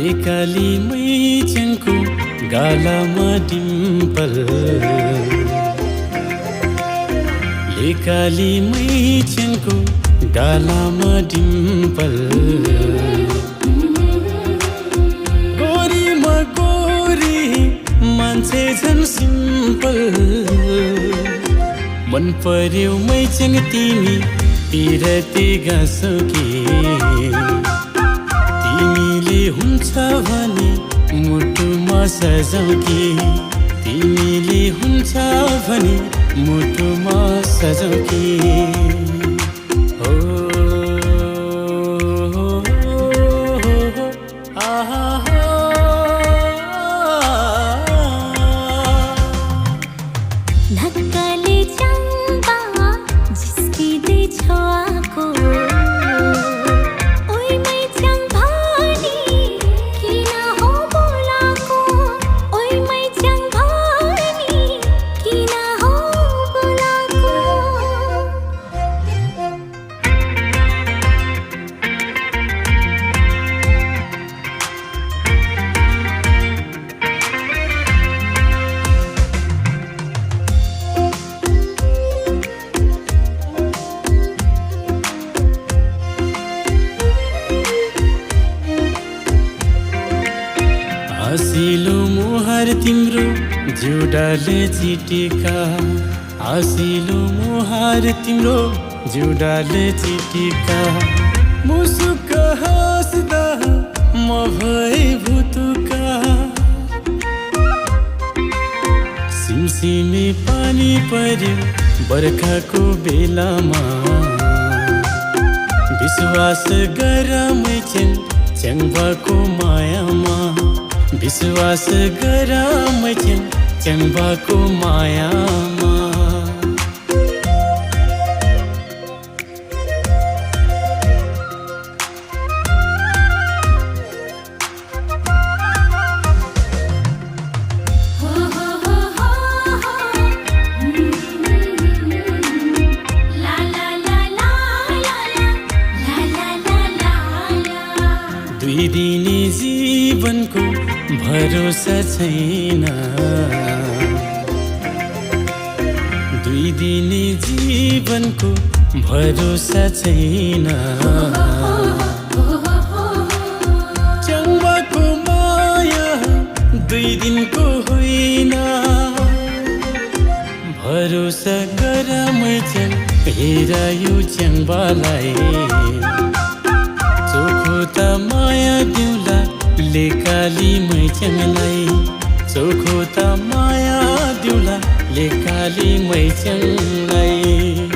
लेकाली मैचङको गालामा डिम्पल लेकाली मैचङको गालामा डिम्पल गोरीमा गोरी मान्छे झन् सिम्पल मन पर्यो मैचङ तिमी पिरती गाँसो कि तिमीले हुन्छ भने मुटुमा सजाऊ कि तिमीले हुन्छ भने मुटुमा सजाऊ कि धक्काले चम्बा जिस्किँदै छ आँको ओइ मैचङ भनी किन हो बोलाको ओइ मैचङ भनी किन हो बोलाको हसिलो मुहार तिम्रो जुडाले चिटिका हसिलो मुहार तिम्रो जुडाले चिटिका मुसुक हाँस्दा म भए भुतुका सिमसिमे पानी पर्यो बर्खाको बेलामा विश्वास गर मैचङ च्याङ्बाको मायामा विश्वास गर मैचङ च्याङ्बाको मायामा दुई दिने जीवनको भरोसा छैन दुई दिने जीवनको भरोसा छैन च्याङ्बाको माया दुई दिनको होइन भरोसा गर मैचङ हेर यो च्याङ्बालाई चोखो त माया दिउला लेकाली मैचङलाई चोखो त माया दिउला लेकाली मैचङलाई